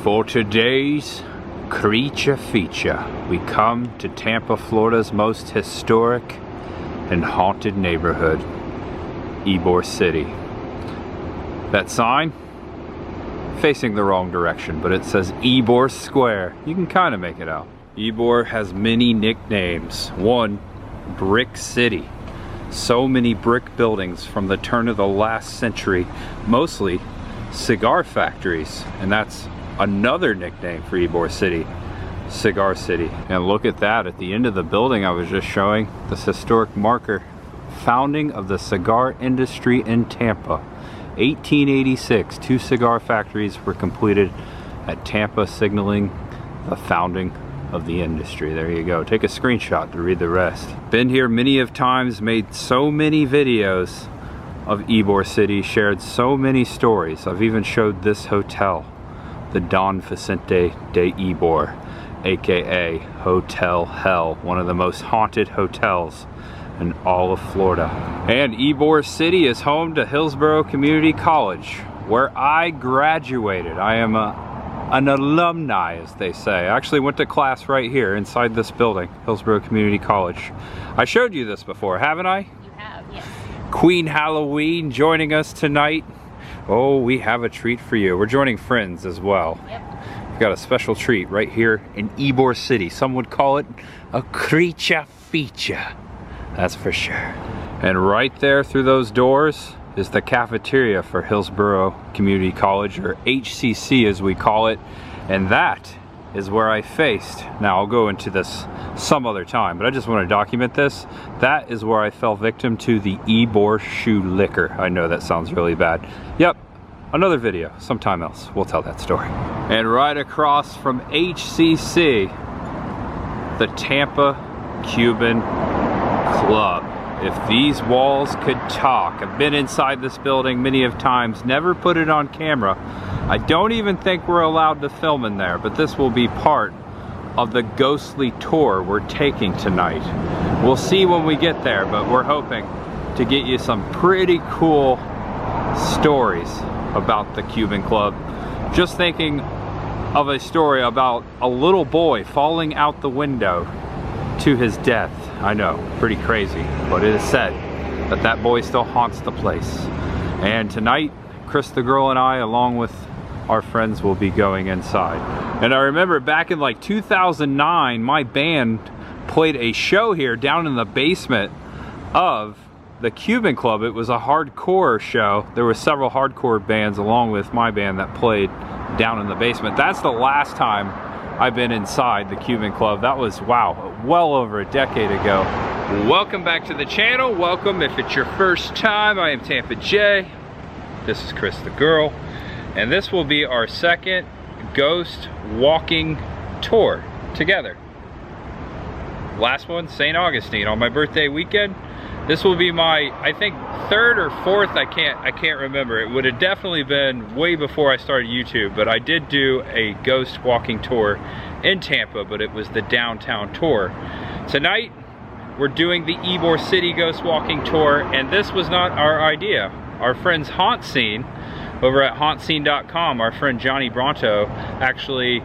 For today's creature feature, we come to Tampa, Florida's most historic and haunted neighborhood, YBOR City. That sign, facing the wrong direction, but it says YBOR Square. You can kind of make it out. YBOR has many nicknames. One, Brick City. So many brick buildings from the turn of the last century, mostly cigar factories, and that's another nickname for YBOR City, Cigar City. And look at that, at the end of the building I was just showing, this historic marker, founding of the cigar industry in Tampa. 1886, 2 cigar factories were completed at Tampa, signaling the founding of the industry. There you go. Take a screenshot to read the rest. Been here many of times, made so many videos of YBOR City, shared so many stories. I've even showed this hotel, the Don Vicente de YBOR, aka Hotel Hell, one of the most haunted hotels in all of Florida. And YBOR City is home to Hillsborough Community College, where I graduated. I am an alumni, as they say. I actually went to class right here inside this building, Hillsborough Community College. I showed you this before, haven't I? You have, yes. Queen Halloween joining us tonight. Oh, we have a treat for you. We're joining friends as well. Yep. We've got a special treat right here in YBOR City. Some would call it a creature feature. That's for sure. And right there through those doors is the cafeteria for Hillsborough Community College, or HCC as we call it. And that is where I faced. Now I'll go into this some other time, but I just want to document this. That is where I fell victim to the YBOR shoe liquor. I know that sounds really bad. Yep, another video, sometime else, we'll tell that story. And right across from HCC, the Tampa Cuban Club. If these walls could talk. I've been inside this building many of times, never put it on camera. I don't even think we're allowed to film in there, but this will be part of the ghostly tour we're taking tonight. We'll see when we get there, but we're hoping to get you some pretty cool stories about the Cuban Club. Just thinking of a story about a little boy falling out the window to his death. I know, pretty crazy, but it is said that that boy still haunts the place. And tonight, Chris the girl and I, along with our friends, will be going inside. And I remember back in like 2009, my band played a show here down in the basement of the Cuban Club. It was a hardcore show. There were several hardcore bands along with my band that played down in the basement. That's the last time I've been inside the Cuban Club. That was, wow, well over a decade ago. Welcome back to the channel. Welcome if it's your first time. I am Tampa J. This is Chris the girl. And this will be our second ghost walking tour together. Last one, St. Augustine, on my birthday weekend. This will be my, I think, third or fourth, I can't remember. It would have definitely been way before I started YouTube, but I did do a ghost walking tour in Tampa, but it was the downtown tour. Tonight, we're doing the YBOR City Ghost Walking Tour, and this was not our idea. Our friends Haunt Scene, over at hauntscene.com, our friend Johnny Bronto actually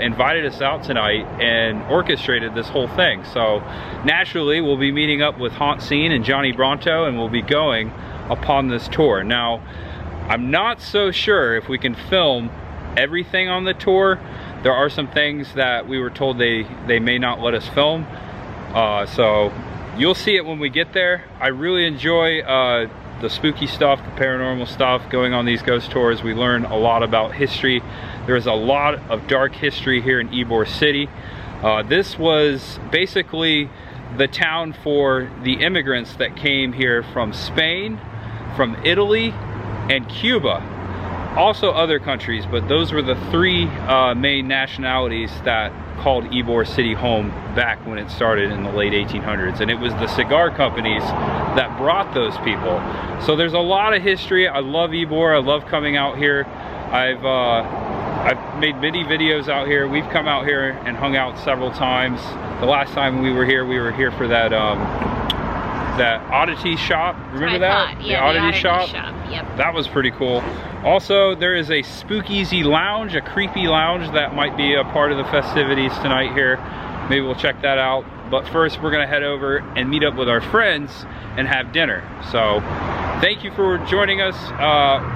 invited us out tonight and orchestrated this whole thing. So naturally, we'll be meeting up with Haunt Scene and Johnny Bronto, and we'll be going upon this tour. Now, I'm not so sure if we can film everything on the tour. There are some things that we were told they may not let us film. So you'll see it when we get there. I really enjoy the spooky stuff, the paranormal stuff, going on these ghost tours. We learn a lot about history. There's a lot of dark history here in YBOR City. This was basically the town for the immigrants that came here from Spain, from Italy, and Cuba. Also other countries, but those were the three main nationalities that called YBOR City home back when it started in the late 1800s. And it was the cigar companies that brought those people. So there's a lot of history. I love YBOR. I love coming out here. I've made many videos out here. We've come out here and hung out several times. The last time we were here for that that oddity shop. Remember that? Yeah, the oddity shop. Yep. That was pretty cool. Also, there is a SpookEasy Lounge, a creepy lounge that might be a part of the festivities tonight here. Maybe we'll check that out. But first, we're gonna head over and meet up with our friends and have dinner. So, thank you for joining us.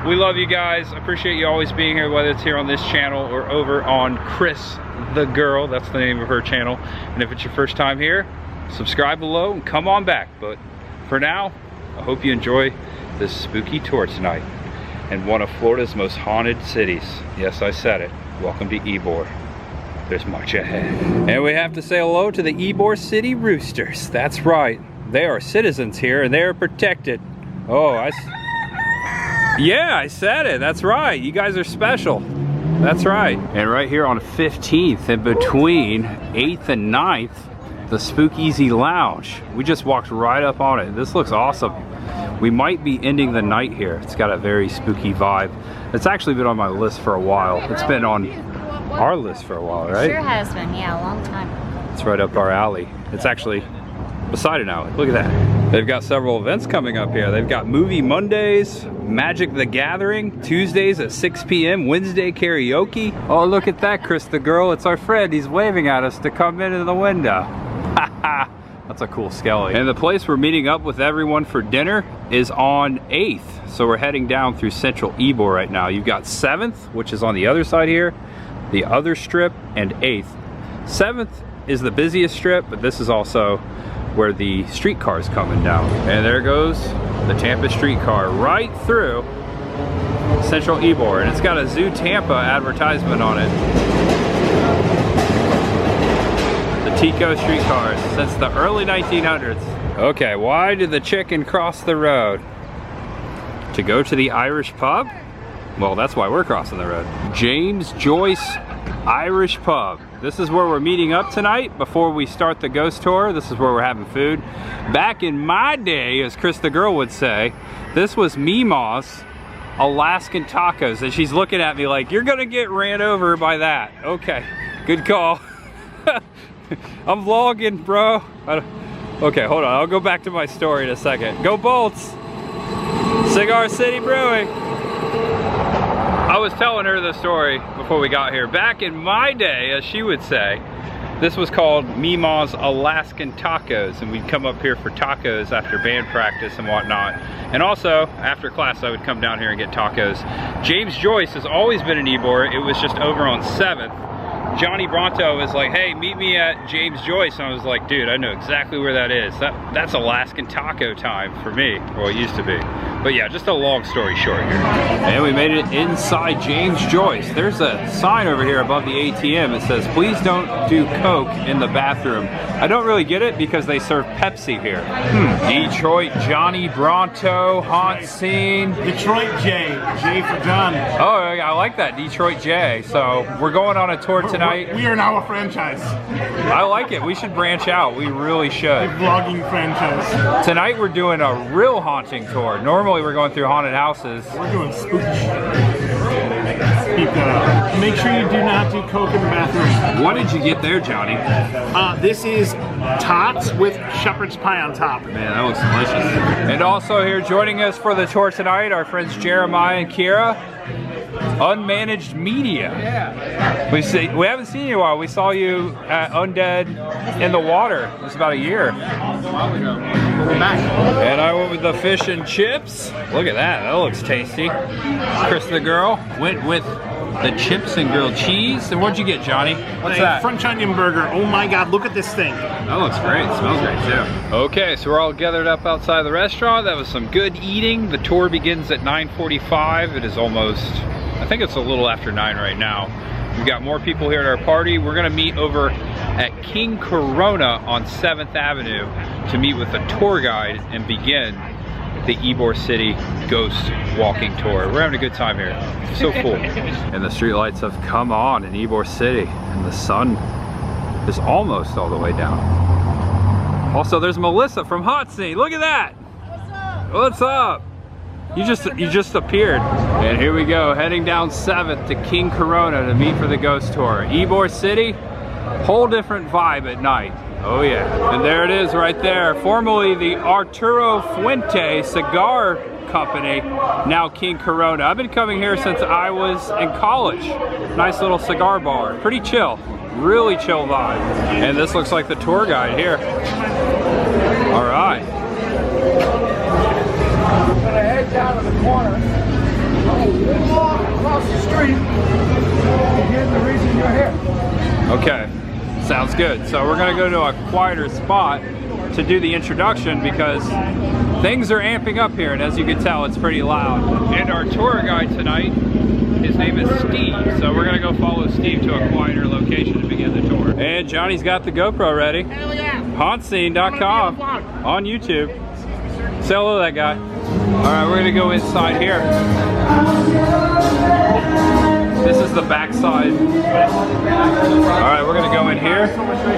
We love you guys. Appreciate you always being here, whether it's here on this channel or over on Chris the Girl. That's the name of her channel. And if it's your first time here, subscribe below and come on back. But for now, I hope you enjoy this spooky tour tonight in one of Florida's most haunted cities. Yes, I said it. Welcome to YBOR. There's much ahead. And we have to say hello to the YBOR City Roosters. That's right. They are citizens here and they are protected. Oh, yeah, I said it. That's right. You guys are special. That's right. And right here on 15th in between 8th and 9th, the SpookEasy Lounge. We just walked right up on it. This looks awesome. We might be ending the night here. It's got a very spooky vibe. It's actually been on my list for a while. It's been on our list for a while, right? Sure has been, yeah, a long time. It's right up our alley. It's actually beside an alley. Look at that. They've got several events coming up here. They've got Movie Mondays, Magic the Gathering, Tuesdays at 6 p.m., Wednesday karaoke. Oh, look at that, Chris the Girl. It's our friend. He's waving at us to come into the window. That's a cool skelly. And the place we're meeting up with everyone for dinner is on 8th. So we're heading down through central YBOR right now. You've got 7th, which is on the other side here, the other strip, and 8th. 7th is the busiest strip, but this is also where the streetcar is coming down. And there goes the Tampa streetcar right through central YBOR. And it's got a Zoo Tampa advertisement on it. Tico streetcars since the early 1900s. Okay, why did the chicken cross the road? To go to the Irish pub? Well, that's why we're crossing the road. James Joyce Irish Pub. This is where we're meeting up tonight before we start the ghost tour. This is where we're having food. Back in my day, as Chris the Girl would say, this was Meemaw's Alaskan Tacos. And she's looking at me like, you're gonna get ran over by that. Okay, good call. I'm vlogging, bro. Okay, hold on. I'll go back to my story in a second. Go Bolts! Cigar City Brewing. I was telling her the story before we got here. Back in my day, as she would say, this was called Meemaw's Alaskan Tacos, and we'd come up here for tacos after band practice and whatnot. And also, after class, I would come down here and get tacos. James Joyce has always been in YBOR. It was just over on 7th. Johnny Bronto was like, hey, meet me at James Joyce. And I was like, dude, I know exactly where that is. That's Alaskan taco time for me, or it used to be. But yeah, just a long story short here. And we made it inside James Joyce. There's a sign over here above the ATM. It says, please don't do Coke in the bathroom. I don't really get it because they serve Pepsi here. Detroit Johnny Bronto, haunt scene. Detroit J for John. Oh, I like that, Detroit J. So we're going on a tour tonight. We are now a franchise. I like it. We should branch out. We really should. A vlogging franchise. Tonight we're doing a real haunting tour. Normally we're going through haunted houses. We're doing spooky. Keep that up. Make sure you do not do Coke in the bathroom. What did you get there, Johnny? This is tots with shepherd's pie on top. Man, that looks delicious. And also here joining us for the tour tonight, our friends Jeremiah and Kira. Unmanaged Media. Yeah. We haven't seen you in a while. We saw you at Undead in the Water. It was about a year. We're back. And I went with the fish and chips. Look at that. That looks tasty. Chris the Girl went with the chips and grilled cheese. And what'd you get, Johnny? What's that? French onion burger. Oh my God, look at this thing. That looks great. It smells great too. Okay, so we're all gathered up outside the restaurant. That was some good eating. The tour begins at 9:45. It is almost, I think it's a little after 9 right now. We've got more people here at our party. We're gonna meet over at King Corona on 7th Avenue to meet with a tour guide and begin the YBOR City Ghost Walking Tour. We're having a good time here. It's so cool. And the street lights have come on in YBOR City, and the sun is almost all the way down. Also, there's Melissa from Hot Scene. Look at that. What's up? What's up? You just appeared. And here we go, heading down 7th to King Corona to meet for the Ghost Tour. YBOR City, whole different vibe at night. Oh yeah, and there it is right there. Formerly the Arturo Fuente Cigar Company, now King Corona. I've been coming here since I was in college. Nice little cigar bar, pretty chill, really chill vibe. And this looks like the tour guide here. All right. I'm gonna head down to the corner, walk across the street, again, the reason you're here. Okay, sounds good. So we're gonna go to a quieter spot to do the introduction because things are amping up here, and as you can tell, it's pretty loud. And our tour guide tonight, his name is Steve, so we're gonna go follow Steve to a quieter location to begin the tour. And Johnny's got the GoPro ready. Hell yeah! Hauntsscene.com on YouTube. Say hello to that guy. All right, we're gonna go inside here. This is the backside. All right, we're gonna go in here.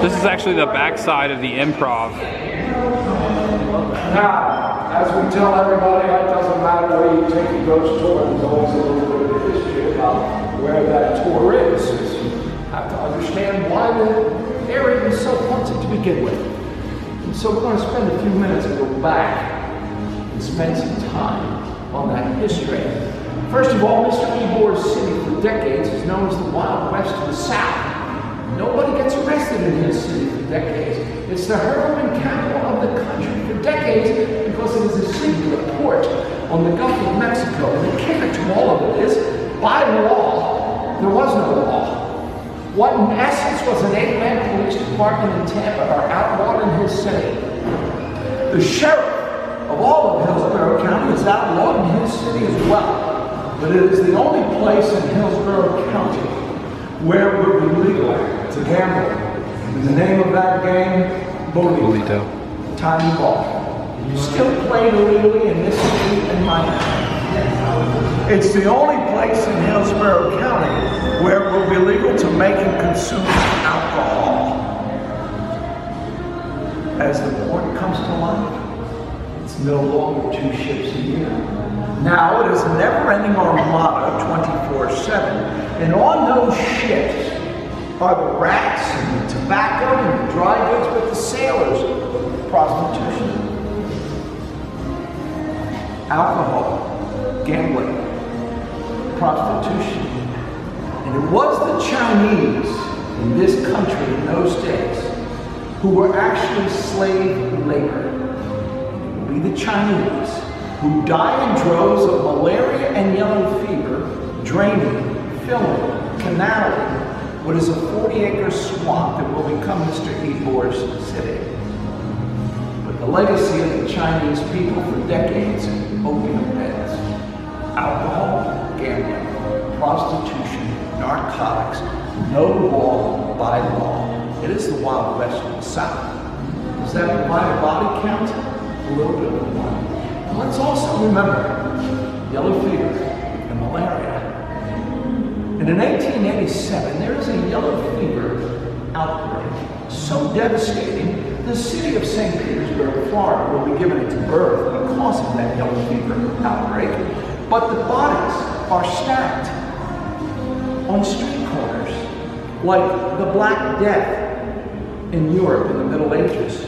This is actually the backside of the Improv. Now, as we tell everybody, it doesn't matter where you take a ghost tour, there's always a little bit of history about where that tour is. You have to understand why the area is so haunted to begin with. And so we're going to spend a few minutes and go back and spend some time on that history. First of all, Mr. YBOR City for decades is known as the Wild West of the South. Nobody gets arrested in his city for decades. It's the heroin capital of the country for decades because it is a city with a port on the Gulf of Mexico. And the kicker to all of it is, by law, there was no law. What in essence was an 8-man police department in Tampa are outlawed in his city. The sheriff of all of Hillsborough County is outlawed in his city as well. But it is the only place in Hillsborough County where it would be legal to gamble. In the name of that game, Bolito. Tiny ball. You still play illegally in this city and Miami. It's the only place in Hillsborough County where it will be legal to make and consume alcohol. As the port comes to life, it's no longer 2 ships a year. Now it is a never-ending armada 24/7, and on those ships are the rats and the tobacco and the dry goods, but the sailors, prostitution, alcohol, gambling, prostitution. And it was the Chinese in this country in those days who were actually slave labor. It will be the Chinese who die in droves of malaria and yellow fever, draining, filling, canaling what is a 40-acre swamp that will become Mr. YBOR's city. But the legacy of the Chinese people for decades, opium dens, alcohol, gambling, prostitution, narcotics, no law by law. It is the Wild West of the South. Does that provide a body count? A little bit of one. Let's also remember yellow fever and malaria. And in 1887, there is a yellow fever outbreak so devastating, the city of St. Petersburg, Florida, will be given its birth because of that yellow fever outbreak. But the bodies are stacked on street corners, like the Black Death in Europe in the Middle Ages.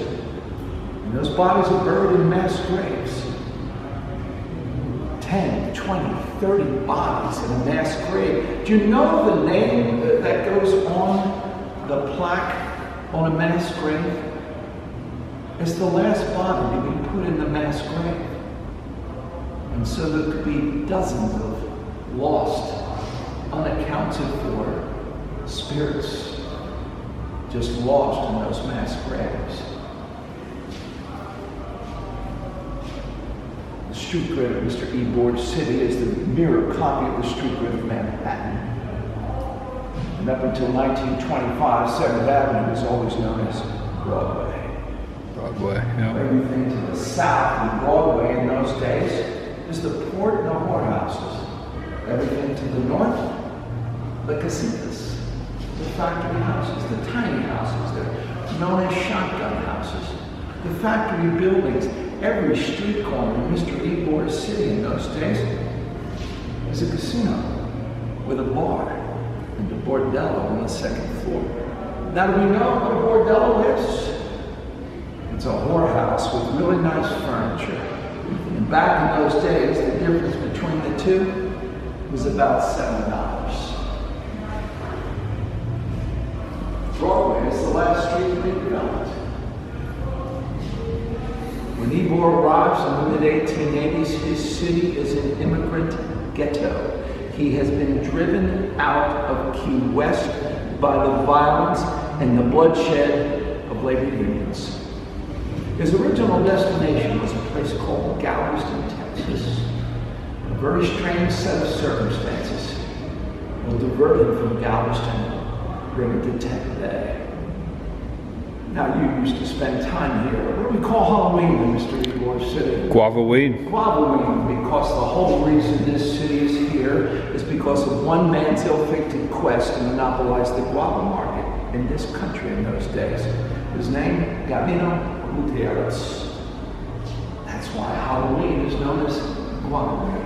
And those bodies are buried in mass graves. 10, 20, 30 bodies in a mass grave. Do you know the name that goes on the plaque on a mass grave? It's the last body to be put in the mass grave. And so there could be dozens of lost, unaccounted for spirits just lost in those mass graves. The street grid of Mr. YBOR City is the mirror copy of the street grid of Manhattan. And up until 1925, 7th Avenue was always known as Broadway. Broadway, yeah. Everything to the south of Broadway in those days is the port and the whorehouses. Everything to the north, the casitas, the factory houses, the tiny houses that are known as shotgun houses, the factory buildings. Every street corner in Mr. YBOR City in those days is a casino with a bar and a bordello on the second floor. Now, do we know what a bordello is? It's a whorehouse with really nice furniture. And back in those days, the difference between the two was about $7. Broadway is the last street to be developed. When YBOR arrives in the mid-1880s, his city is an immigrant ghetto. He has been driven out of Key West by the violence and the bloodshed of labor unions. His original destination was a place called Galveston, Texas. A very strange set of circumstances will divert him from Galveston, bring him to Tampa Bay. Now, you used to spend time here. What do we call Halloween in Mr. YBOR City? Guavaween. Guavaween, because the whole reason this city is here is because of one man's ill-fated quest to monopolize the guava market in this country in those days. His name, Gabino Gutierrez. That's why Halloween is known as Guavaween.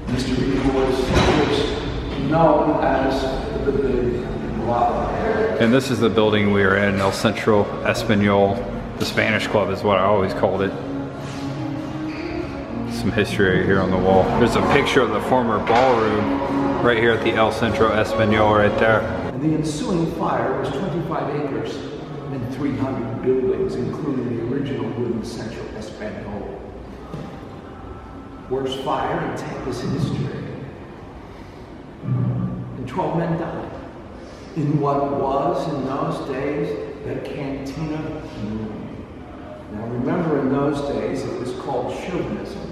Mr. YBOR is known as the Big Guava. And this is the building we are in, El Centro Español. The Spanish Club is what I always called it. Some history here on the wall. There's a picture of the former ballroom right here at the El Centro Español right there. And the ensuing fire was 25 acres and 300 buildings, including the original wooden Centro Español. Worst fire in Tampa's history. And 12 men died in what was, in those days, the cantina room. Now remember, in those days, it was called chauvinism.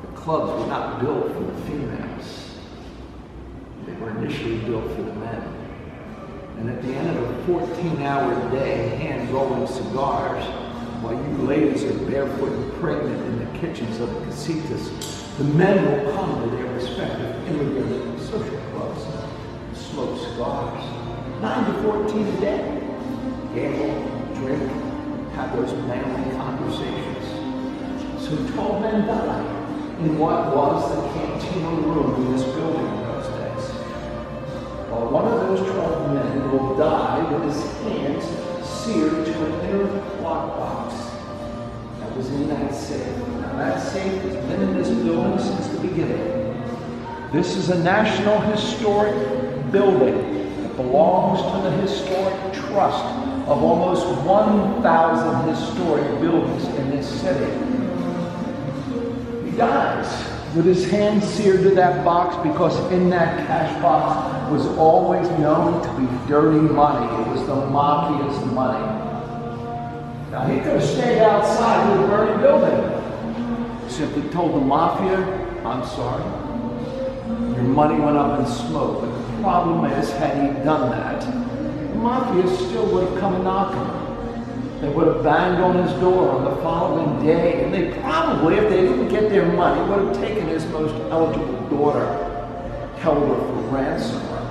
The clubs were not built for the females. They were initially built for the men. And at the end of a 14-hour day, hand-rolling cigars, while you ladies are barefoot and pregnant in the kitchens of the casitas, the men will come to their respective immigrant social clubs and smoke cigars. 9 to 14 a day. Gamble, drink, have those manly conversations. So 12 men died in what was the cantina room in this building in those days. Well, one of those 12 men will die with his hands seared to an inner lockbox that was in that safe. Now that safe has been in this building since the beginning. This is a National Historic Building that belongs to the Historic Trust of almost 1,000 historic buildings in this city. He dies with his hands seared to that box because in that cash box was always known to be dirty money. It was the mafia's money. Now he could have stayed outside with a burning building. Simply told the mafia, I'm sorry, your money went up in smoke. But the problem is, had he done that, the mafia still would have come knocking. They would have banged on his door on the following day, and they probably, if they didn't get their money, would have taken his most eligible daughter, held her for ransom, or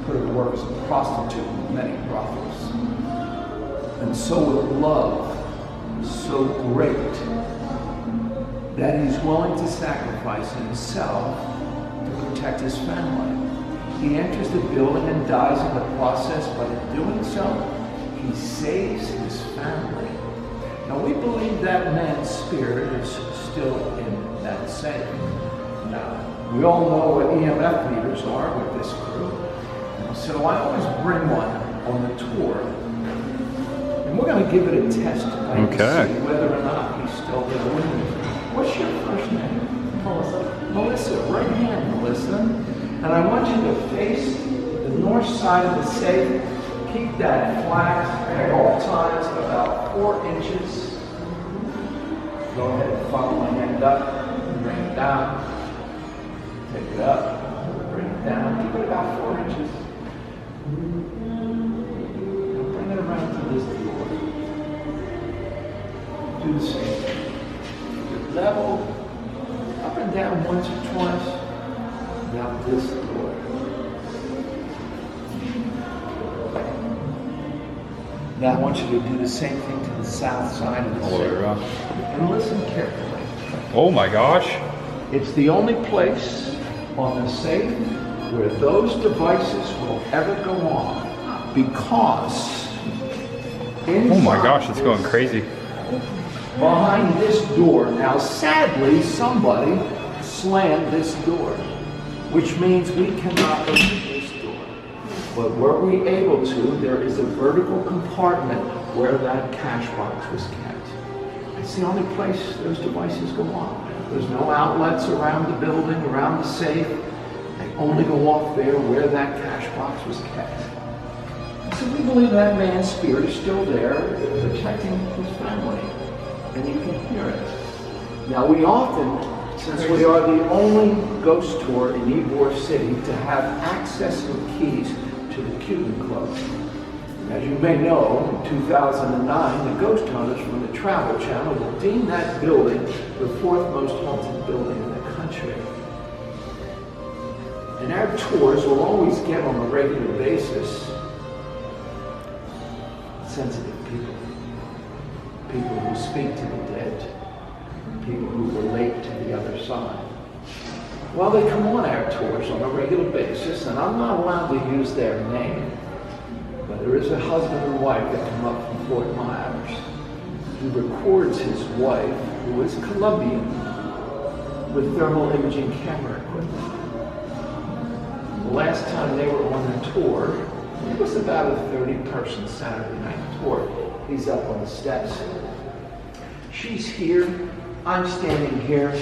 put her to work as a prostitute in many brothels. And so with love so great that he's willing to sacrifice himself to protect his family. He enters the building and dies in the process, but in doing so, he saves his family. Now we believe that man's spirit is still in that safe. Now, we all know what EMF meters are with this crew. So I always bring one on the tour. And we're going to give it a test tonight to see whether or not he's still there with me. What's your first name? Melissa. Melissa, right hand, Melissa. And I want you to face the north side of the safe. Keep that flat at all times about 4 inches. Go ahead and follow my hand up, bring it down, take it up, bring it down, keep it about 4 inches. Now bring it around to this door. Do the same thing. Level, up and down once or twice. Now this door. Now I want you to do the same thing to the south side of the safe. And listen carefully. Oh my gosh. It's the only place on the safe where those devices will ever go on, because Oh my gosh, it's going crazy. Behind this door, now sadly, somebody slammed this door, which means we cannot open this door. But were we able to, there is a vertical compartment where that cash box was kept. It's the only place those devices go on. There's no outlets around the building, around the safe. They only go off there where that cash box was kept. So we believe that man's spirit is still there, protecting his family. And you can hear it. Now we often, since we are the only ghost tour in YBOR City to have access and keys to the Cuban Club. As you may know, in 2009, the ghost hunters from the Travel Channel deemed that building the 4th most haunted building in the country. And our tours will always get on a regular basis sensitive people. People who speak to the dead, people who relate to the other side. Well, they come on our tours on a regular basis, and I'm not allowed to use their name, but there is a husband and wife that come up from Fort Myers who records his wife, who is Colombian, with thermal imaging camera equipment. The last time they were on the tour, it was about a 30-person Saturday night tour. He's up on the steps. She's here, I'm standing here,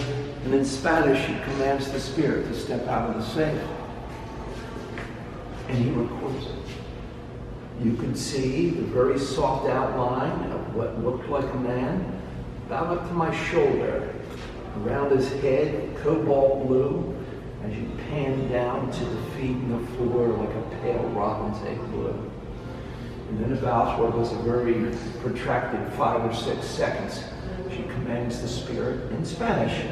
and in Spanish she commands the spirit to step out of the safe. And he records it. You can see the very soft outline of what looked like a man, about up to my shoulder, around his head, cobalt blue, as you pan down to the feet and the floor like a pale robin's egg blue. And then about what was a very protracted 5 or 6 seconds, she commands the spirit in Spanish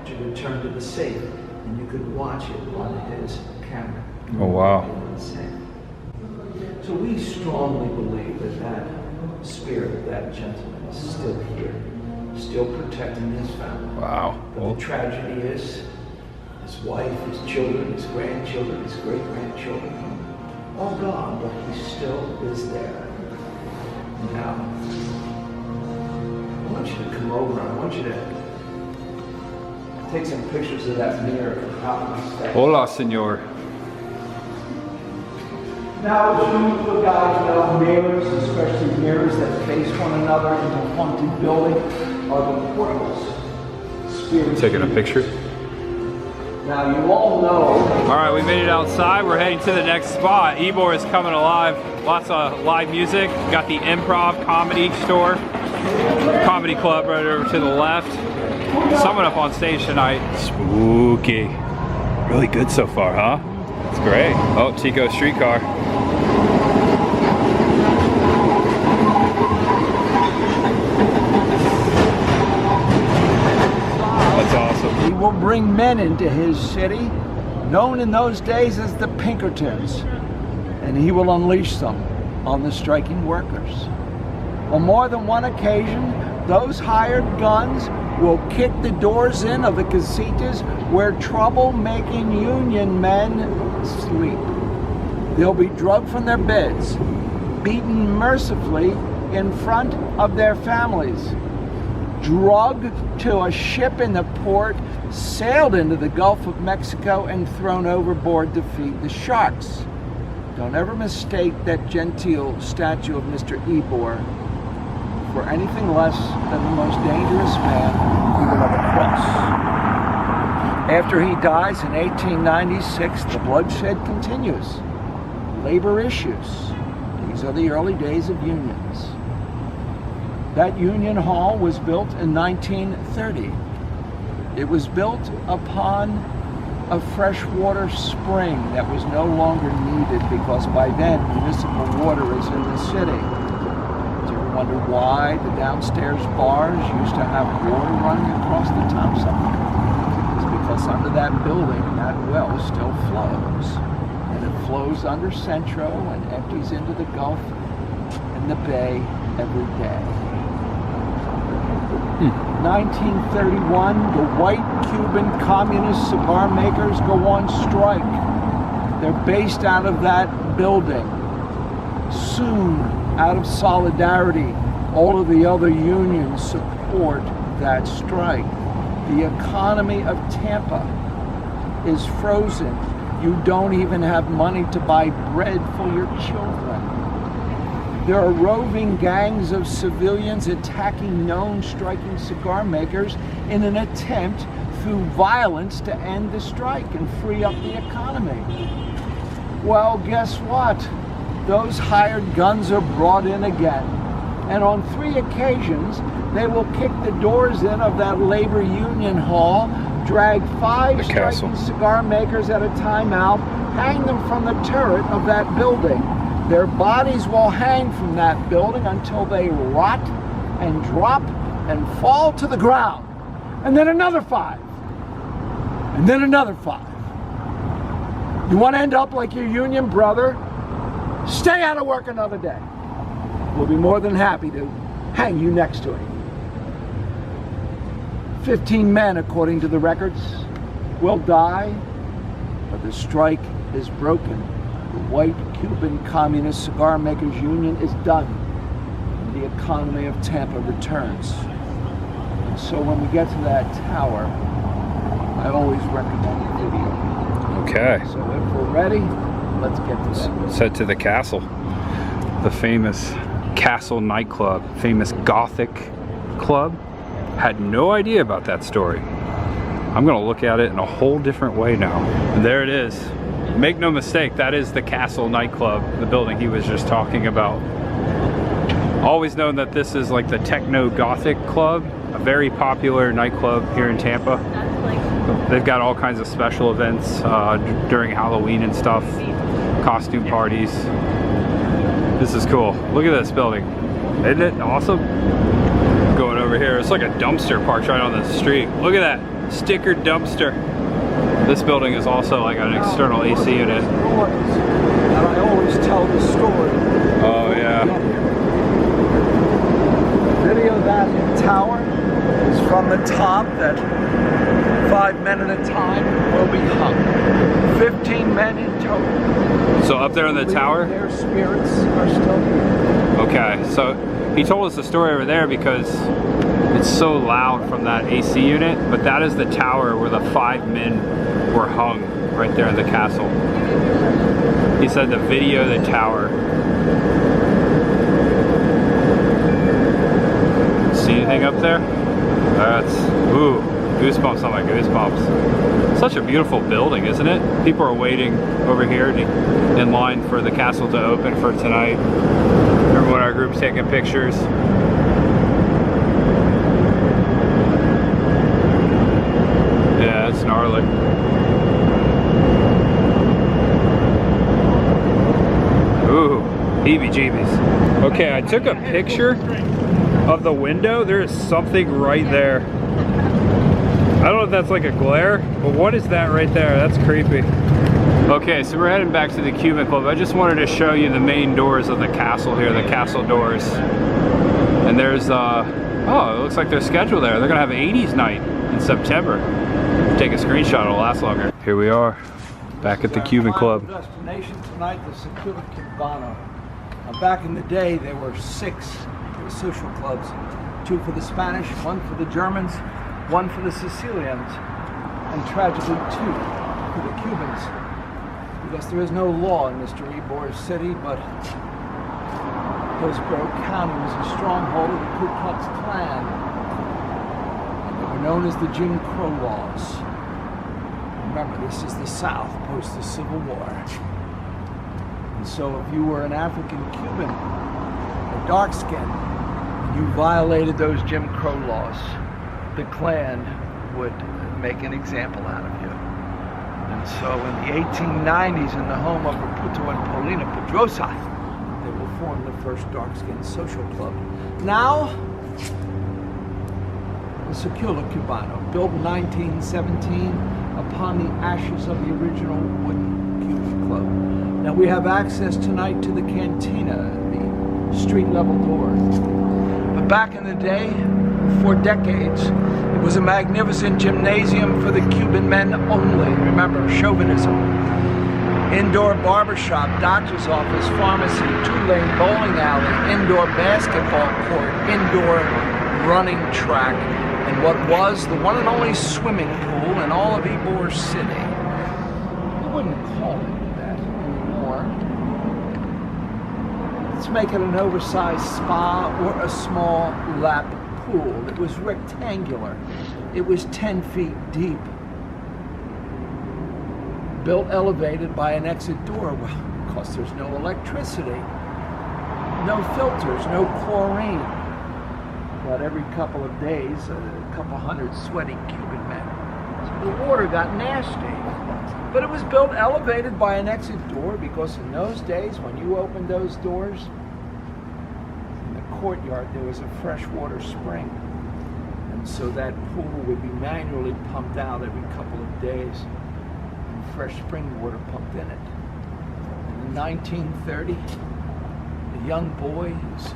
to return to the safe, and you could watch it on his camera. Oh wow. So we strongly believe that that spirit of that gentleman is still here, still protecting his family. Wow. But the tragedy is his wife, his children, his grandchildren, his great-grandchildren, all gone, but he still is there. Now, I want you to come over. I want you to take some pictures of that mirror from out my step. Hola, senor. Now, as you guys know, mirrors, especially mirrors that face one another in a haunted building, are the portals. Spirits. Taking a picture. Now, you all know. All right, we made it outside. We're heading to the next spot. YBOR is coming alive. Lots of live music. Got the Improv Comedy Store, Comedy Club right over to the left. Someone up on stage tonight. Spooky. Really good so far, huh? It's great. Oh, Tico Streetcar. That's awesome. He will bring men into his city, known in those days as the Pinkertons, and he will unleash them on the striking workers. On more than one occasion, those hired guns will kick the doors in of the casitas where trouble-making union men sleep. They'll be drugged from their beds, beaten mercifully in front of their families, drugged to a ship in the port, sailed into the Gulf of Mexico, and thrown overboard to feed the sharks. Don't ever mistake that genteel statue of Mr. YBOR for anything less than the most dangerous man you will ever cross. After he dies in 1896, the bloodshed continues. Labor issues. These are the early days of unions. That union hall was built in 1930. It was built upon a freshwater spring that was no longer needed because by then municipal water is in the city. Do you ever wonder why the downstairs bars used to have water running across the tops of them? It's because under that building, that well still flows. And it flows under Centro and empties into the Gulf and the Bay every day. 1931, the white Cuban communist cigar makers go on strike. They're based out of that building. Soon, Out of solidarity, all of the other unions support that strike. The economy of Tampa is frozen. You don't even have money to buy bread for your children. There are roving gangs of civilians attacking known striking cigar makers in an attempt through violence to end the strike and free up the economy. Well, guess what? Those hired guns are brought in again. And on 3 occasions, they will kick the doors in of that labor union hall, drag 5 striking cigar makers at a time out, hang them from the turret of that building. Their bodies will hang from that building until they rot and drop and fall to the ground. And then another 5. And then another 5. You want to end up like your union brother? Stay out of work another day. We'll be more than happy to hang you next to him. 15 men, according to the records, will die, but the strike is broken. The white Cuban Communist Cigar Makers Union is done. And the economy of Tampa returns. And so when we get to that tower, I always recommend a video. Okay. So if we're ready, let's get to that. Let's head to the castle. The famous Castle nightclub, famous Gothic club. Had no idea about that story. I'm gonna look at it in a whole different way now. And there it is. Make no mistake, that is the Castle nightclub, the building he was just talking about. Always known that this is like the techno Gothic club, a very popular nightclub here in Tampa. They've got all kinds of special events during Halloween and stuff, costume parties. This is cool. Look at this building. Isn't it awesome? Going over here, it's like a dumpster parked right on the street. Look at that, stickered dumpster. This building is also like an external AC unit. And I always tell the story. Oh yeah. The video that tower is from the top that 5 men at a time will be hung. 15 men in total. So up there in the tower? Their spirits are still here. Okay, so he told us the story over there because it's so loud from that AC unit, but that is the tower where the 5 men were hung right there in the castle. He said to video the tower. See anything up there? That's, ooh, goosebumps on my goosebumps. Such a beautiful building, isn't it? People are waiting over here in line for the castle to open for tonight. Remember when our group's taking pictures? Yeah, it's gnarly. Ooh, heebie-jeebies. Okay, I took a picture of the window. There is something right there. I don't know if that's like a glare, but what is that right there? That's creepy. Okay, so we're heading back to the Cuban Club. I just wanted to show you the main doors of the castle here, the castle doors. And there's, oh, it looks like they're scheduled there. They're gonna have an 80s night in September. Take a screenshot, it'll last longer. Here we are, back at the Cuban Club. Destination tonight, the Cuban Club. Back in the day, there were 6 social clubs. 2 for the Spanish, 1 for the Germans, 1 for the Sicilians, and tragically 2 for the Cubans. Because there is no law in Mr. YBOR City, but Hillsborough County was a stronghold of the Ku Klux Klan. They were known as the Jim Crow laws. Remember, this is the South post the Civil War. And so if you were an African Cuban, a dark skin, and you violated those Jim Crow laws, the Klan would make an example out of you. And so in the 1890s, in the home of Raputo and Paulina Pedrosa, they will form the first dark-skinned social club. Now, the Secular Cubano, built in 1917 upon the ashes of the original wooden Cuban Club. Now we have access tonight to the cantina, the street-level door. But back in the day, for decades, it was a magnificent gymnasium for the Cuban men only. Remember, chauvinism. Indoor barbershop, doctor's office, pharmacy, two-lane bowling alley, indoor basketball court, indoor running track, and what was the one and only swimming pool in all of YBOR City. You wouldn't call it that anymore. Let's make it an oversized spa or a small lap pool. It was rectangular. It was 10 feet deep. Built elevated by an exit door. Well, because there's no electricity, no filters, no chlorine. But every couple of days, a couple hundred sweaty Cuban men. So the water got nasty. But it was built elevated by an exit door because in those days, when you opened those doors, in the courtyard there was a freshwater spring. And so that pool would be manually pumped out every couple of days. Fresh spring water pumped in it. In 1930, a young boy is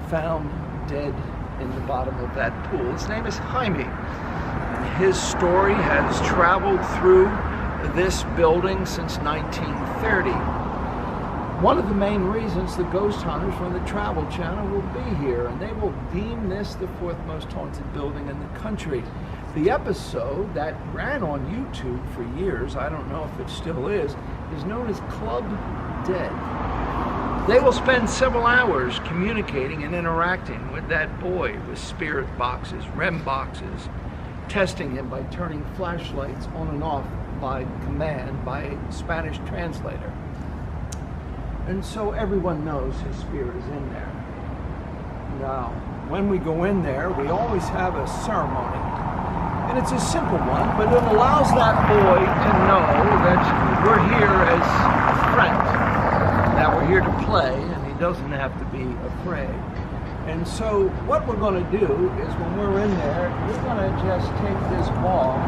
found dead in the bottom of that pool. His name is Jaime, and his story has traveled through this building since 1930. One of the main reasons the ghost hunters from the Travel Channel will be here, and they will deem this the fourth most haunted building in the country. The episode that ran on YouTube for years, I don't know if it still is known as Club Dead. They will spend several hours communicating and interacting with that boy with spirit boxes, REM boxes, testing him by turning flashlights on and off by command by a Spanish translator. And so everyone knows his spirit is in there. Now, when we go in there, we always have a ceremony. And it's a simple one, but it allows that boy to know that we're here as friends, that we're here to play, and he doesn't have to be afraid. And so what we're going to do is when we're in there, we're going to just take this ball,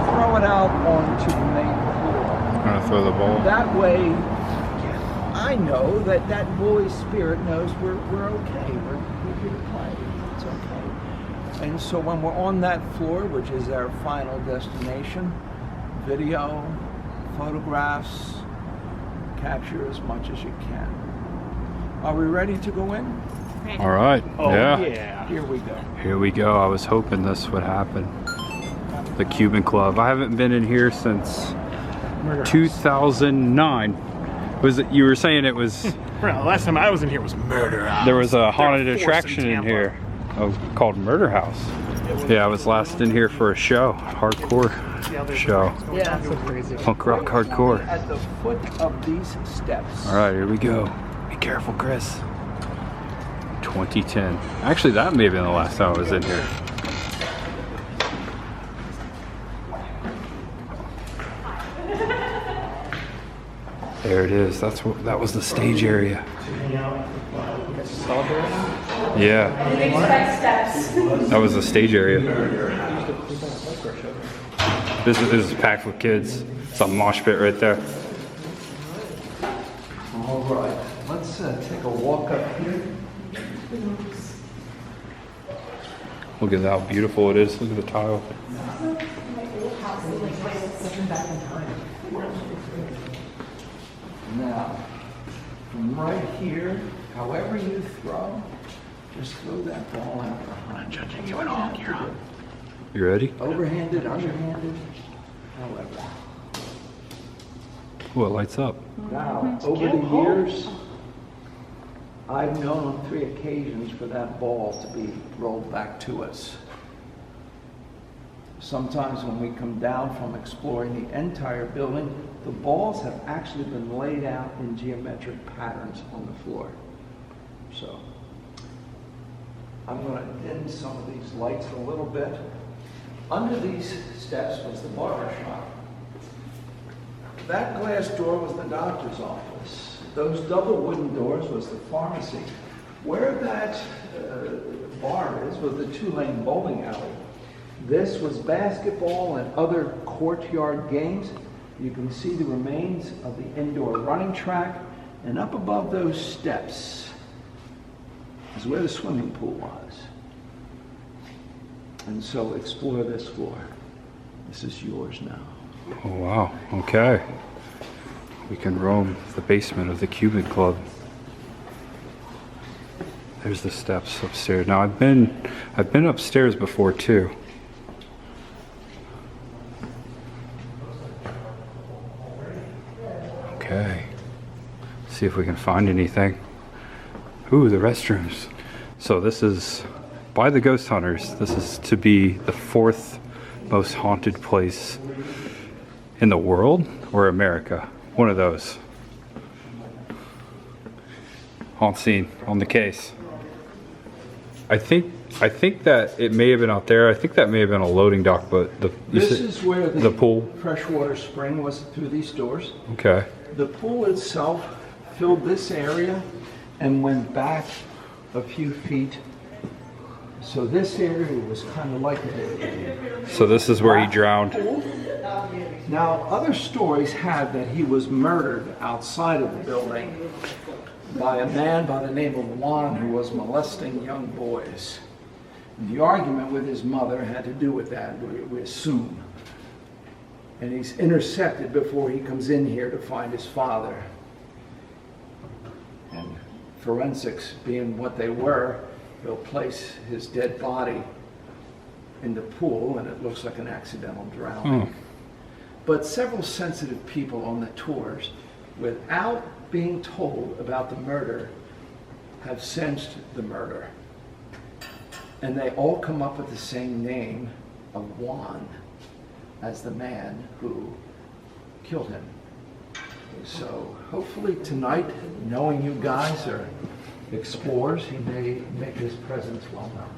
throw it out onto the main floor. I'm gonna throw the ball. That way, I know that that boy's spirit knows we're okay. We're here to play. It's okay. And so when we're on that floor, which is our final destination, video, photographs, capture as much as you can. Are we ready to go in? All right. Oh, yeah. Here we go. Here we go. I was hoping this would happen. The Cuban Club. I haven't been in here since 2009. Was it? You were saying it was? Well, last time I was in here was Murder House. There was a haunted They're forced attraction in Tampa. here called Murder House. Yeah, I was last in here for a show, hardcore show. Yeah, that's so crazy. Punk rock hardcore. At the foot of these steps. All right, here we go. Be careful, Chris. 2010. Actually, that may have been the last time I was in here. There it is. That was the stage area. Yeah. That was the stage area. This is packed with kids. It's a mosh pit right there. All right, let's take a walk up here. Look at how beautiful it is. Look at the tile. Now, from right here, however you throw, just throw that ball out. I'm not judging you at all. You're on. You ready? Overhanded, underhanded, however. Oh, it lights up. Now, over the years, I've known on 3 occasions for that ball to be rolled back to us. Sometimes when we come down from exploring the entire building, the balls have actually been laid out in geometric patterns on the floor. So, I'm going to dim some of these lights a little bit. Under these steps was the barber shop. That glass door was the doctor's office. Those double wooden doors was the pharmacy. Where that bar is was the 2-lane bowling alley. This was basketball and other courtyard games. You can see the remains of the indoor running track, and up above those steps is where the swimming pool was. And so explore this floor. This is yours now. Oh, wow. Okay. we can roam the basement of the Cuban Club. There's the steps upstairs. Now I've been upstairs before too. Okay. See if we can find anything. Ooh, the restrooms. So this is, by the ghost hunters, this is to be the 4th most haunted place in the world or America. One of those. Haunt scene on the case. I think that it may have been out there. I think that may have been a loading dock, but this is where the pool, freshwater spring was through these doors. Okay. The pool itself filled this area and went back a few feet. So this area was kind of like a... So this is where he drowned. Now, other stories have that he was murdered outside of the building by a man by the name of Juan who was molesting young boys. The argument with his mother had to do with that, we assume. And he's intercepted before he comes in here to find his father. And forensics being what they were, they'll place his dead body in the pool and it looks like an accidental drowning. But several sensitive people on the tours, without being told about the murder, have sensed the murder. And they all come up with the same name of Juan as the man who killed him. So hopefully tonight, knowing you guys are explorers, he may make his presence well known.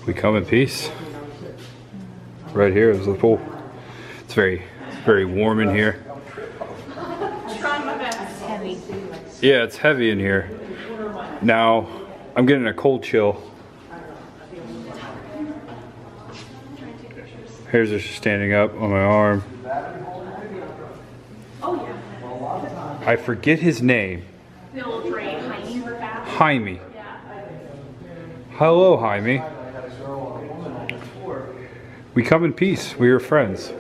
We come in peace. Right here is the pool. It's very warm in here. It's heavy. Yeah, it's heavy in here. Now, I'm getting a cold chill. Hairs are standing up on my arm. I forget his name. Jaime. Hello, Jaime. We come in peace. We are friends.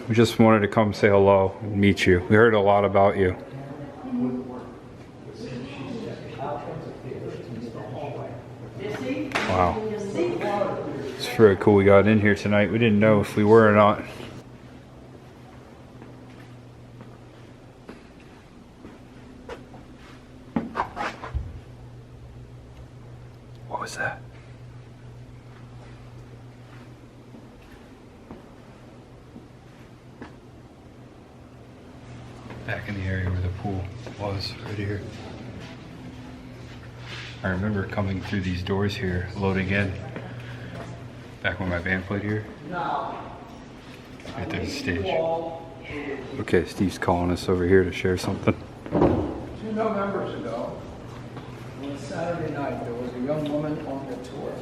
We just wanted to come say hello and meet you. We heard a lot about you. Wow. It's very cool we got in here tonight. We didn't know if we were or not. What was that? Back in the area where the pool was, right here. I remember coming through these doors here, loading in, back when my band played here. Right there's the stage. Okay, Steve's calling us over here to share something. 2 Novembers ago, on Saturday night, there was a young woman on the tour.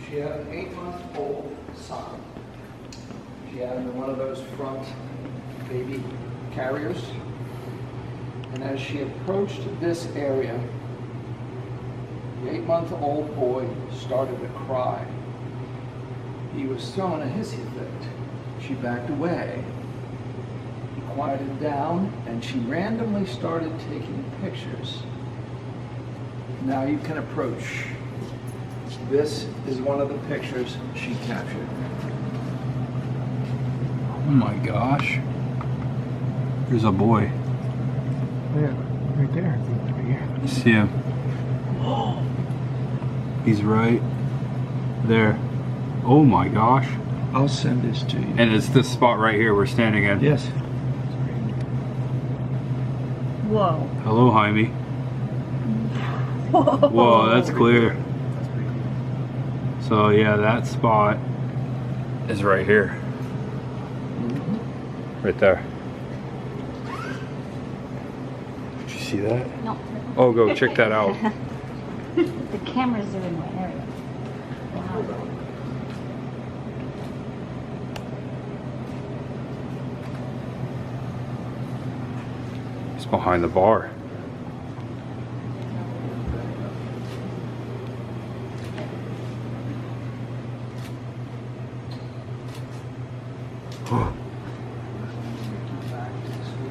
She had an 8-month-old son. She had him in one of those front baby carriers. And as she approached this area, the 8-month-old boy started to cry. He was throwing a hissy fit. She backed away. He quieted down, and she randomly started taking pictures. Now you can approach. This is one of the pictures she captured. Oh my gosh. There's a boy. Yeah, right there. Right here. You see him? He's right there. Oh my gosh. I'll send this to you. And it's this spot right here we're standing in. Yes. Whoa. Hello, Jaime. Whoa, that's clear. So yeah, that spot is right here. Right there. Did you see that? No. Oh, go check that out. The cameras are in my area. Wow. It's behind the bar.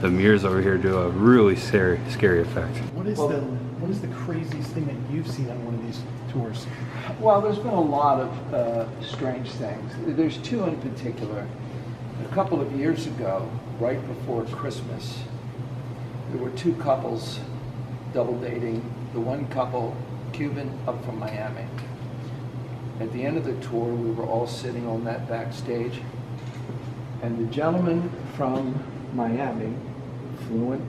The mirrors over here do a really scary effect. What is the craziest thing that you've seen on one of these tours? Well, there's been a lot of strange things. There's two in particular. A couple of years ago, right before Christmas, there were two couples double dating. The one couple, Cuban, up from Miami. At the end of the tour, we were all sitting on that backstage, and the gentleman from Miami, fluent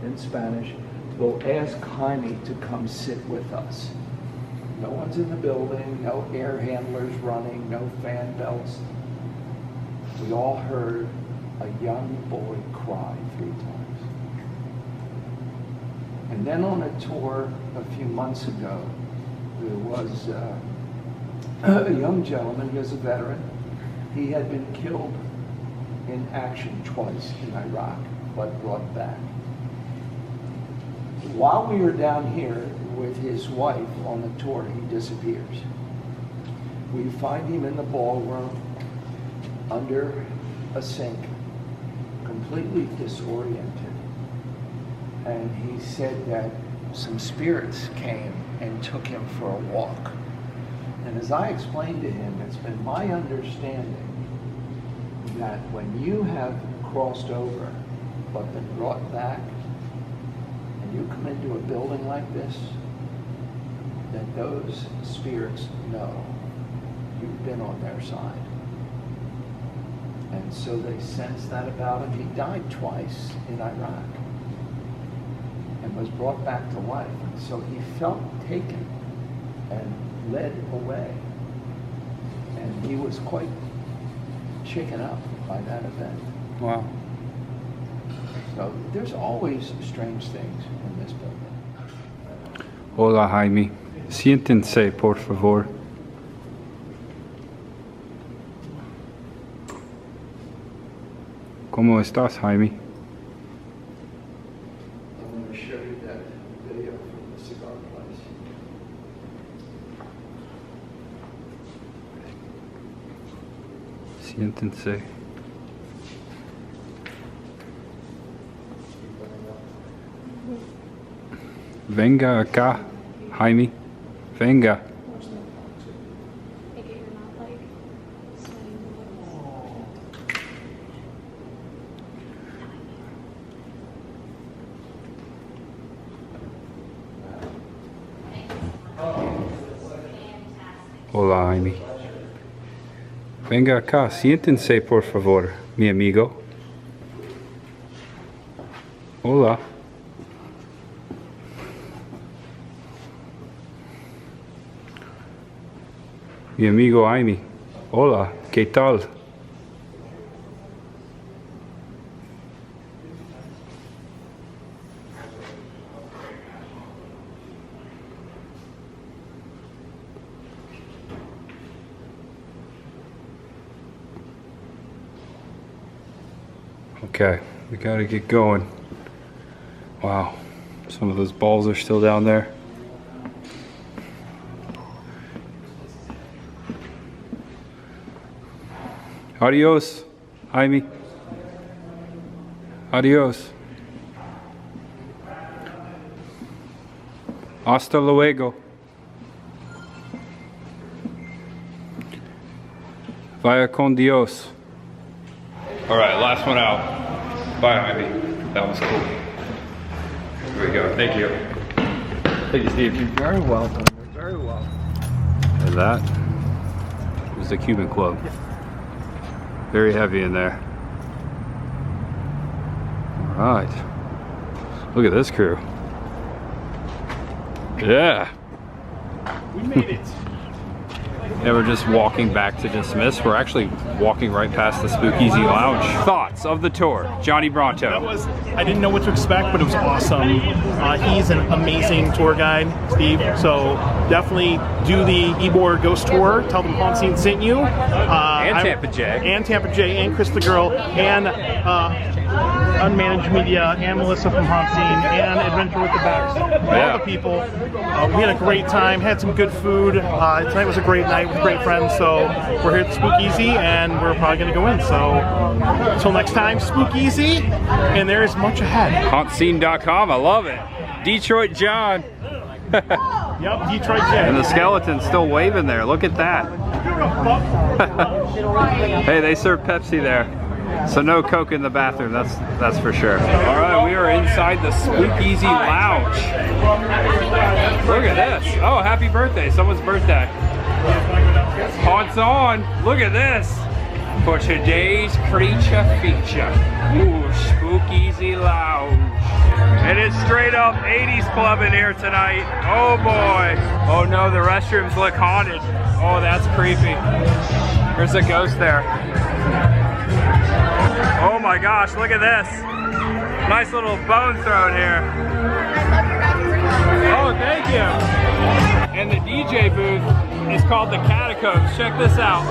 in Spanish, will ask Jaime to come sit with us. No one's in the building, no air handlers running, no fan belts. We all heard a young boy cry 3 times. And then on a tour a few months ago, there was a young gentleman, he was a veteran. He had been killed in action twice in Iraq, but brought back. While we were down here with his wife on the tour, he disappears. We find him in the ballroom under a sink, completely disoriented. And he said that some spirits came and took him for a walk. And as I explained to him, it's been my understanding that when you have crossed over but been brought back, and you come into a building like this, that those spirits know you've been on their side. And so they sense that about him. He died twice in Iraq and was brought back to life. And so he felt taken and led away. And he was quite shaken up by that event. Wow. So there's always strange things in this building. Hola, Jaime. Siéntense, por favor. ¿Cómo estás, Jaime? I'm going to show you that video from the cigar place. Siéntense. Venga acá, Jaime. Venga. Hola, Jaime. Venga acá, siéntense, por favor, mi amigo. Hola. Mi amigo Jaime. Hola, ¿qué tal? Okay, we gotta get going. Wow, some of those balls are still down there. Adios, Jaime. Adios. Hasta luego. Vaya con Dios. All right, last one out. Bye, Jaime. That was cool. Here we go. Thank you. Thank you, Steve. You're very welcome. You're very welcome. And that was the Cuban Club. Very heavy in there. All right. Look at this crew. Yeah. We made it. And we're just walking back to dismiss. We're actually walking right past the SpookEasy Lounge. Thoughts of the tour, Johnny Bronto. I didn't know what to expect, but it was awesome. He's an amazing tour guide, Steve. So definitely do the YBOR Ghost Tour. Tell them Haunting sent you. And Tampa J. And Tampa J and Chris the Girl. And Unmanaged Media, and Melissa from Haunt Scene, and Adventure with the Backs. All the people. We had a great time, had some good food. Tonight was a great night with great friends, so we're here at SpookEasy, and we're probably going to go in. So until next time, SpookEasy, and there is much ahead. Hauntscene.com, I love it. Detroit John. Yep, Detroit John. And the skeleton's still waving there, look at that. Hey, they serve Pepsi there. So no Coke in the bathroom, that's for sure. All right, we are inside the SpookEasy Lounge. Look at this. Oh, happy birthday, someone's birthday. Haunts on, look at this. For today's creature feature. Ooh, SpookEasy Lounge. It is straight up 80s club in here tonight. Oh boy. Oh no, the restrooms look haunted. Oh, that's creepy. There's a ghost there. Oh my gosh, look at this. Nice little bone throne here. Oh, thank you. And the DJ booth is called the Catacombs. Check this out.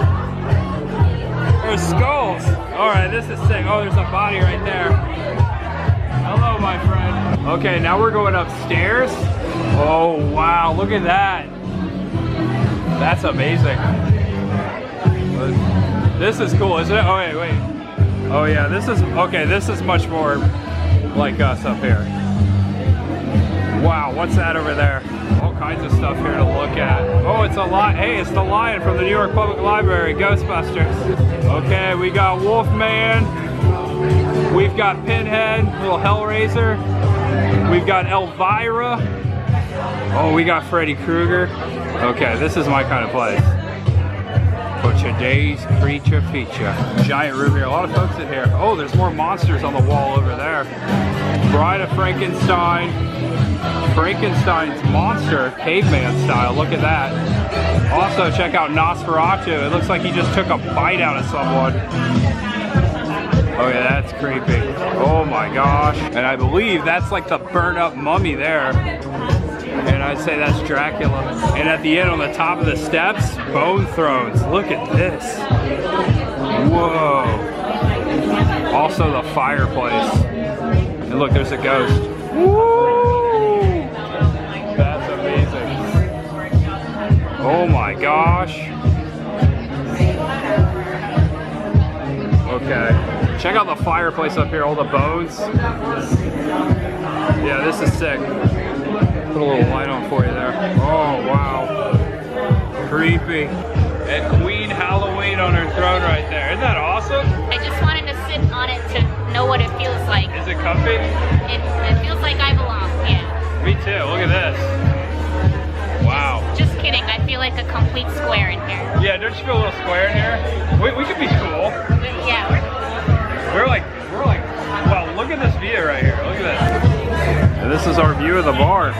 There's skulls. All right, this is sick. Oh, there's a body right there. Hello, my friend. Okay, now we're going upstairs. Oh, wow, look at that. That's amazing. This is cool, isn't it? Oh, wait. Oh yeah, this is much more like us up here. Wow, what's that over there? All kinds of stuff here to look at. Oh, it's a lion. Hey, it's the lion from the New York Public Library, Ghostbusters. Okay, we got Wolfman. We've got Pinhead, little Hellraiser. We've got Elvira. Oh, we got Freddy Krueger. Okay, this is my kind of place. For today's creature feature. Giant room here, a lot of folks in here. Oh, there's more monsters on the wall over there. Bride of Frankenstein. Frankenstein's monster, caveman style, look at that. Also, check out Nosferatu. It looks like he just took a bite out of someone. Oh yeah, that's creepy. Oh my gosh. And I believe that's like the burnt up mummy there. And I'd say that's Dracula. And at the end on the top of the steps, bone thrones. Look at this. Whoa. Also the fireplace. And look, there's a ghost. Woo! That's amazing. Oh my gosh. Okay. Check out the fireplace up here, all the bones. Yeah, this is sick. Put a little light on for you there. Oh, wow. Creepy. And Queen Halloween on her throne right there. Isn't that awesome? I just wanted to sit on it to know what it feels like. Is it comfy? It feels like I belong, yeah. Me too. Look at this. Wow. Just kidding. I feel like a complete square in here. Yeah, don't you feel a little square in here? We could be cool. Yeah, We're like, wow, look at this view right here. Look at this. And this is our view of the bar.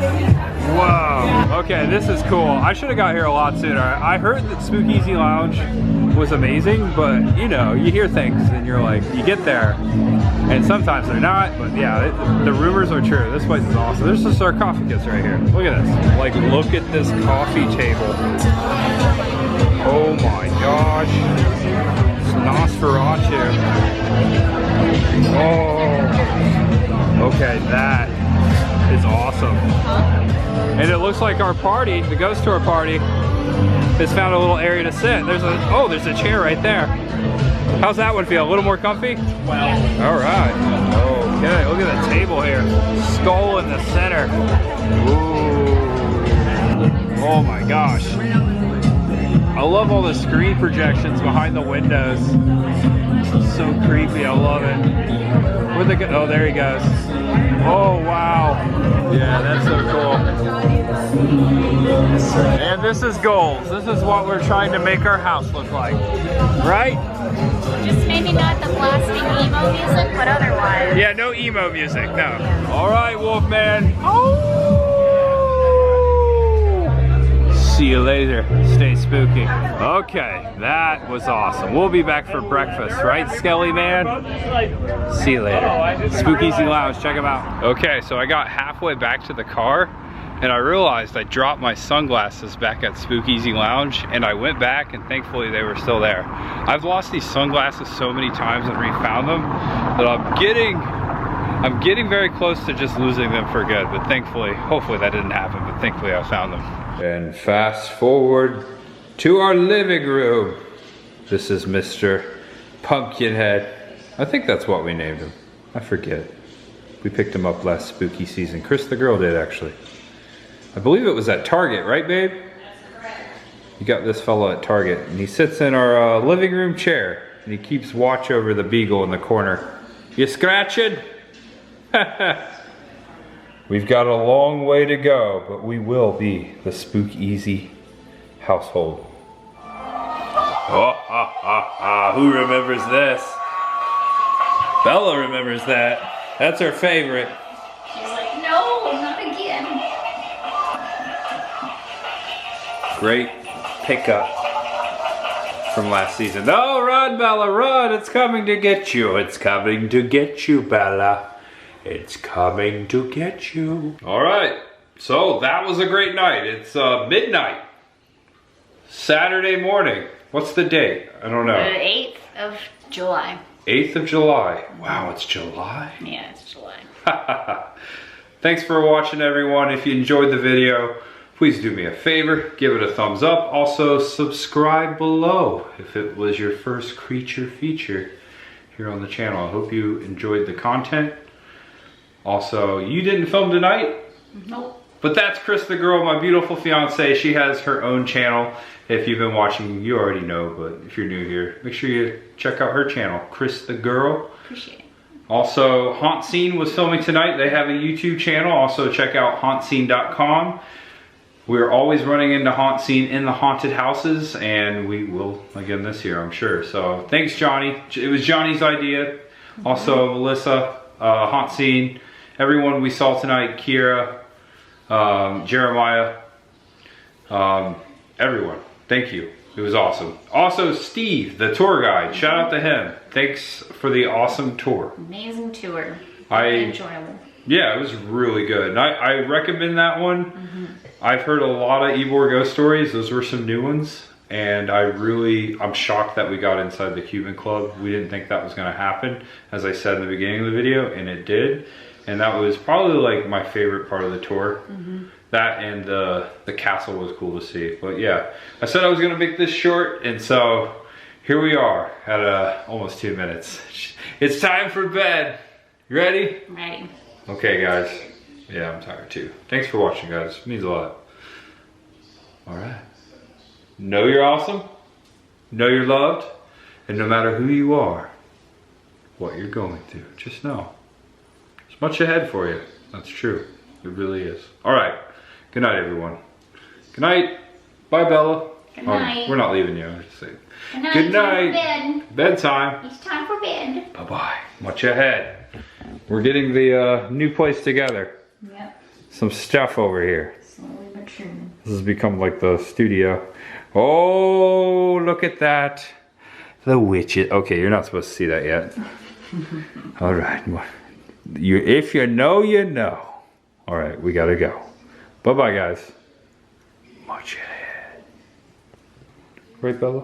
Whoa. Okay, this is cool. I should have got here a lot sooner. I heard that SpookEasy Lounge was amazing, but you know, you hear things and you're like, you get there, and sometimes they're not, but yeah, the rumors are true. This place is awesome. There's a sarcophagus right here. Look at this. Like, look at this coffee table. Oh my gosh. It's Nosferatu. Oh. Okay, that is awesome. And it looks like our party, the Ghost Tour party, has found a little area to sit. There's a chair right there. How's that one feel? A little more comfy? Wow. All right. Okay, look at the table here. Skull in the center. Ooh. Oh my gosh. I love all the screen projections behind the windows. So creepy, I love it. Where'd they go? Oh, there he goes. Oh, wow. Yeah, that's so cool. And this is goals. This is what we're trying to make our house look like. Right? just maybe not the blasting emo music, but otherwise. Yeah, no emo music, no. All right, Wolfman. Oh! See you later. Stay spooky. Okay, that was awesome. We'll be back for breakfast, right, Skelly Man? See you later. SpookEasy Lounge, check them out. Okay, so I got halfway back to the car, and I realized I dropped my sunglasses back at SpookEasy Lounge, and I went back and thankfully they were still there. I've lost these sunglasses so many times and refound them that I'm getting very close to just losing them for good, but thankfully, hopefully that didn't happen, but thankfully I found them. And fast forward to our living room. This is Mr. Pumpkinhead. I think that's what we named him. I forget. We picked him up last spooky season. Chris the girl did, actually. I believe it was at Target, right, babe? That's correct. You got this fellow at Target, and he sits in our living room chair, and he keeps watch over the beagle in the corner. You scratching? We've got a long way to go, but we will be the SpookEasy household. Oh, ha, ha, ha. Who remembers this? Bella remembers that. That's her favorite. She's like, no, not again. Great pickup from last season. Oh, run, Bella, run. It's coming to get you. It's coming to get you, Bella. It's coming to get you. All right. So that was a great night. It's midnight. Saturday morning. What's the date? I don't know. The 8th of July. 8th of July. Wow, it's July? Yeah, it's July. Thanks for watching, everyone. If you enjoyed the video, please do me a favor, give it a thumbs up. Also, subscribe below if it was your first creature feature here on the channel. I hope you enjoyed the content. Also, you didn't film tonight? Nope. But that's Chris the girl, my beautiful fiance. She has her own channel. If you've been watching, you already know, but if you're new here, make sure you check out her channel, Chris the girl. Appreciate it. Also, Haunt Scene was filming tonight. They have a YouTube channel. Also, check out hauntscene.com. We're always running into Haunt Scene in the haunted houses, and we will again this year, I'm sure. So, thanks, Johnny. It was Johnny's idea. Also, Melissa, Haunt Scene, everyone we saw tonight, Kira, Jeremiah, everyone. Thank you. It was awesome. Also, Steve, the tour guide. Shout out to him. Thanks for the awesome tour. Amazing tour. Very enjoyable. Yeah, it was really good. And I recommend that one. I've heard a lot of YBOR ghost stories. Those were some new ones. And I'm shocked that we got inside the Cuban Club. We didn't think that was going to happen, as I said in the beginning of the video, and it did. And that was probably like my favorite part of the tour. That and the castle was cool to see. But yeah, I said I was gonna make this short, and so here we are at almost 2 minutes. It's time for bed. You ready? Ready. Okay, guys. Yeah, I'm tired too. Thanks for watching, guys. It means a lot. All right. Know you're awesome. Know you're loved. And no matter who you are, what you're going through, just know there's much ahead for you. That's true. It really is. All right. Good night, everyone. Good night. Bye, Bella. Good night. We're not leaving you. I'm just saying. Good night. Good night. Time for bed. Bedtime. It's time for bed. Bye-bye. Much ahead. We're getting the new place together. Yep. Some stuff over here. Slowly but surely. This has become like the studio. Oh, look at that. The witches. Okay, you're not supposed to see that yet. All right. If you know, you know. All right, we gotta go. Bye-bye, guys. Much ahead. Right, Bella?